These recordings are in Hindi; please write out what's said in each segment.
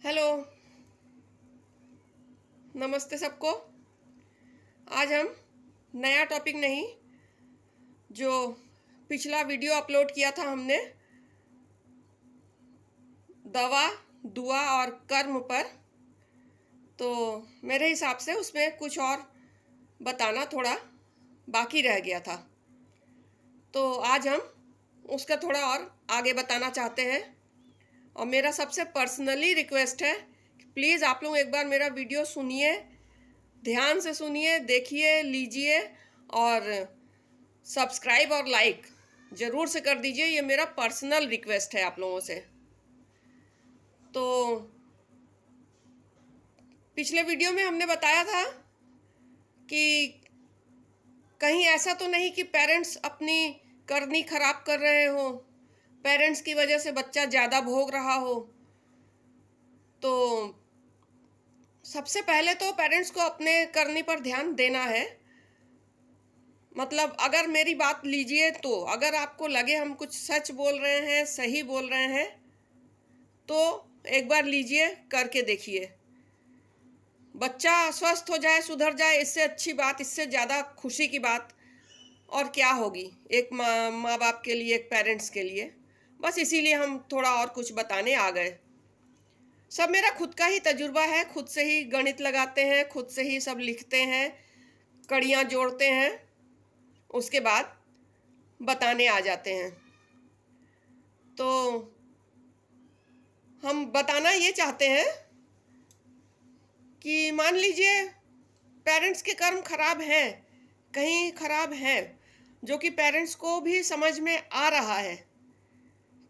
हेलो। नमस्ते सबको। आज हम नया टॉपिक नहीं, जो पिछला वीडियो अपलोड किया था हमने दवा, दुआ और कर्म पर, तो मेरे हिसाब से उसमें कुछ और बताना थोड़ा बाकी रह गया था। तो आज हम उसका थोड़ा और आगे बताना चाहते हैं। और मेरा सबसे पर्सनली रिक्वेस्ट है कि प्लीज़ आप लोग एक बार मेरा वीडियो सुनिए, ध्यान से सुनिए, देखिए, लीजिए और सब्सक्राइब और लाइक ज़रूर से कर दीजिए। ये मेरा पर्सनल रिक्वेस्ट है आप लोगों से। तो पिछले वीडियो में हमने बताया था कि कहीं ऐसा तो नहीं कि पेरेंट्स अपनी करनी खराब कर रहे हो, पेरेंट्स की वजह से बच्चा ज़्यादा भोग रहा हो। तो सबसे पहले तो पेरेंट्स को अपने करनी पर ध्यान देना है। मतलब अगर मेरी बात लीजिए, तो अगर आपको लगे हम कुछ सच बोल रहे हैं, सही बोल रहे हैं, तो एक बार लीजिए, करके देखिए। बच्चा स्वस्थ हो जाए, सुधर जाए, इससे अच्छी बात, इससे ज़्यादा खुशी की बात और क्या होगी एक माँ बाप के लिए, एक पेरेंट्स के लिए। बस इसीलिए हम थोड़ा और कुछ बताने आ गए। सब मेरा खुद का ही तजुर्बा है, खुद से ही गणित लगाते हैं, खुद से ही सब लिखते हैं, कड़ियाँ जोड़ते हैं, उसके बाद बताने आ जाते हैं। तो हम बताना ये चाहते हैं कि मान लीजिए पेरेंट्स के कर्म खराब हैं, कहीं खराब हैं, जो कि पेरेंट्स को भी समझ में आ रहा है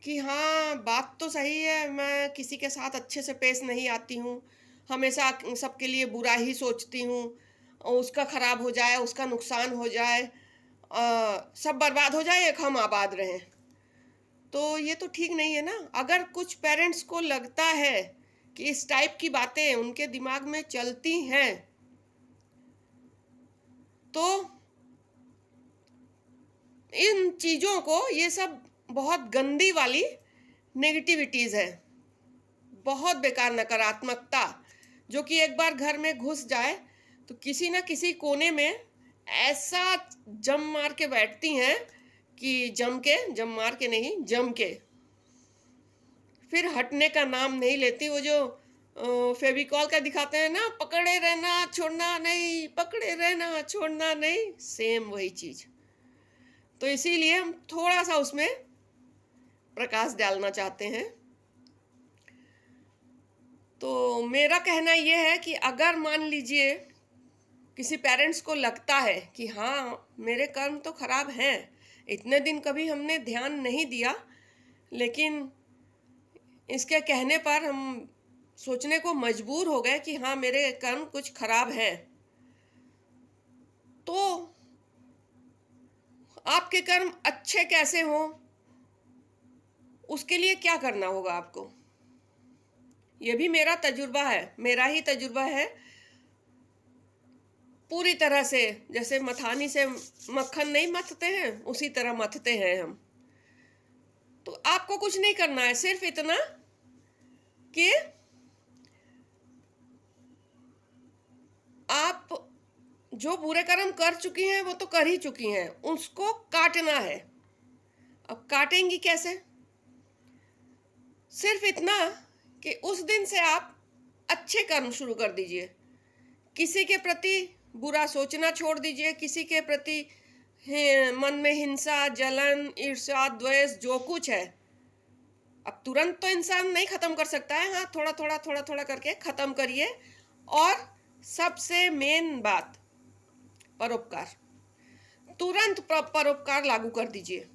कि हाँ बात तो सही है, मैं किसी के साथ अच्छे से पेश नहीं आती हूँ, हमेशा सबके लिए बुरा ही सोचती हूँ, उसका खराब हो जाए, उसका नुकसान हो जाए, सब बर्बाद हो जाए, एक हम आबाद रहें। तो ये तो ठीक नहीं है ना। अगर कुछ पेरेंट्स को लगता है कि इस टाइप की बातें उनके दिमाग में चलती हैं, तो इन चीज़ों को, ये सब बहुत गंदी वाली नेगेटिविटीज़ है, बहुत बेकार नकारात्मकता, जो कि एक बार घर में घुस जाए तो किसी ना किसी कोने में ऐसा जम मार के बैठती हैं कि जम मार के नहीं, जम के फिर हटने का नाम नहीं लेती। वो जो फेविकॉल का दिखाते हैं ना, पकड़े रहना छोड़ना नहीं, पकड़े रहना छोड़ना नहीं, सेम वही चीज़। तो इसीलिए हम थोड़ा सा उसमें प्रकाश डालना चाहते हैं। तो मेरा कहना यह है कि अगर मान लीजिए किसी पेरेंट्स को लगता है कि हाँ मेरे कर्म तो खराब हैं, इतने दिन कभी हमने ध्यान नहीं दिया, लेकिन इसके कहने पर हम सोचने को मजबूर हो गए कि हाँ मेरे कर्म कुछ खराब हैं, तो आपके कर्म अच्छे कैसे हों, उसके लिए क्या करना होगा आपको। ये भी मेरा तजुर्बा है, मेरा ही तजुर्बा है। पूरी तरह से जैसे मथानी से मक्खन नहीं मथते हैं, उसी तरह मथते हैं हम। तो आपको कुछ नहीं करना है, सिर्फ इतना कि आप जो बुरे कर्म कर चुकी हैं वो तो कर ही चुकी हैं, उसको काटना है। अब काटेंगी कैसे? सिर्फ इतना कि उस दिन से आप अच्छे कर्म शुरू कर दीजिए, किसी के प्रति बुरा सोचना छोड़ दीजिए, किसी के प्रति मन में हिंसा, जलन, ईर्ष्या, द्वेष जो कुछ है, अब तुरंत तो इंसान नहीं खत्म कर सकता है, हाँ थोड़ा थोड़ा थोड़ा थोड़ा करके खत्म करिए। और सबसे मेन बात, परोपकार, तुरंत परोपकार लागू कर दीजिए।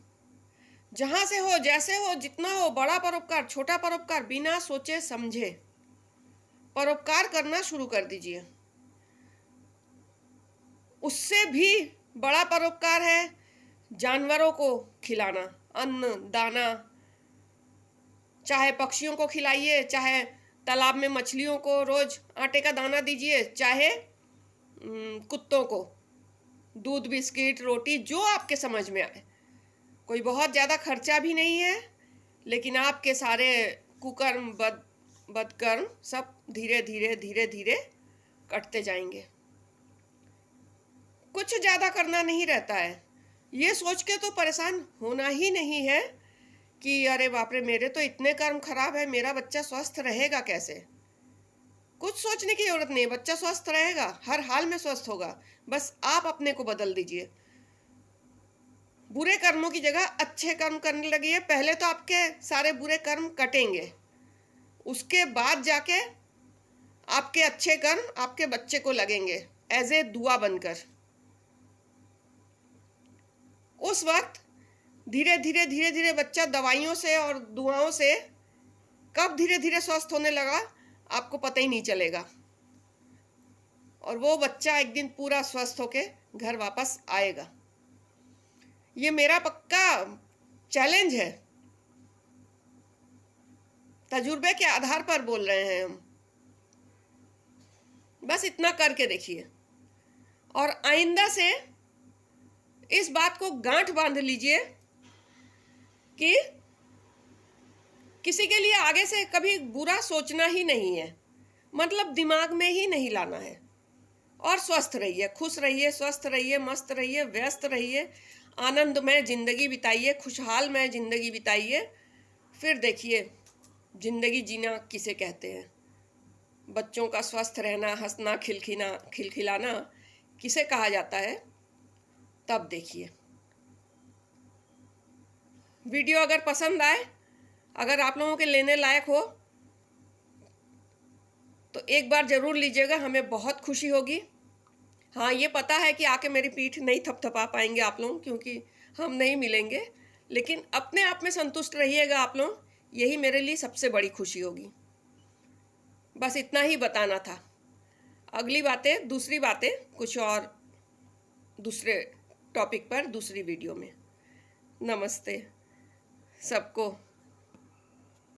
जहां से हो, जैसे हो, जितना हो, बड़ा परोपकार, छोटा परोपकार, बिना सोचे समझे परोपकार करना शुरू कर दीजिए। उससे भी बड़ा परोपकार है जानवरों को खिलाना, अन्न दाना, चाहे पक्षियों को खिलाइए, चाहे तालाब में मछलियों को रोज आटे का दाना दीजिए, चाहे कुत्तों को दूध, बिस्किट, रोटी, जो आपके समझ में आए। कोई बहुत ज़्यादा खर्चा भी नहीं है, लेकिन आपके सारे कुकर्म, बदकर्म सब धीरे धीरे धीरे धीरे कटते जाएंगे। कुछ ज़्यादा करना नहीं रहता है। ये सोच के तो परेशान होना ही नहीं है कि अरे बाप रे, मेरे तो इतने कर्म खराब है, मेरा बच्चा स्वस्थ रहेगा कैसे। कुछ सोचने की जरूरत नहीं है, बच्चा स्वस्थ रहेगा, हर हाल में स्वस्थ होगा। बस आप अपने को बदल दीजिए। बुरे कर्मों की जगह अच्छे कर्म करने लगिए। पहले तो आपके सारे बुरे कर्म कटेंगे, उसके बाद जाके आपके अच्छे कर्म आपके बच्चे को लगेंगे एज ए दुआ बनकर। उस वक्त धीरे धीरे धीरे धीरे बच्चा दवाइयों से और दुआओं से कब धीरे धीरे स्वस्थ होने लगा आपको पता ही नहीं चलेगा, और वो बच्चा एक दिन पूरा स्वस्थ होके घर वापस आएगा। ये मेरा पक्का चैलेंज है, तजुर्बे के आधार पर बोल रहे हैं हम। बस इतना करके देखिए, और आइंदा से इस बात को गांठ बांध लीजिए कि किसी के लिए आगे से कभी बुरा सोचना ही नहीं है, मतलब दिमाग में ही नहीं लाना है। और स्वस्थ रहिए, खुश रहिए, स्वस्थ रहिए, मस्त रहिए, व्यस्त रहिए, आनंदमय जिंदगी बिताइए, खुशहालमय जिंदगी बिताइए। फिर देखिए जिंदगी जीना किसे कहते हैं, बच्चों का स्वस्थ रहना, हंसना, खिलखिलाना किसे कहा जाता है, तब देखिए। वीडियो अगर पसंद आए, अगर आप लोगों के लेने लायक हो तो एक बार ज़रूर लीजिएगा, हमें बहुत खुशी होगी। हाँ, ये पता है कि आके मेरी पीठ नहीं थपथपा पाएंगे आप लोग, क्योंकि हम नहीं मिलेंगे, लेकिन अपने आप में संतुष्ट रहिएगा आप लोग, यही मेरे लिए सबसे बड़ी खुशी होगी। बस इतना ही बताना था। अगली बातें, दूसरी बातें कुछ और दूसरे टॉपिक पर दूसरी वीडियो में। नमस्ते सबको।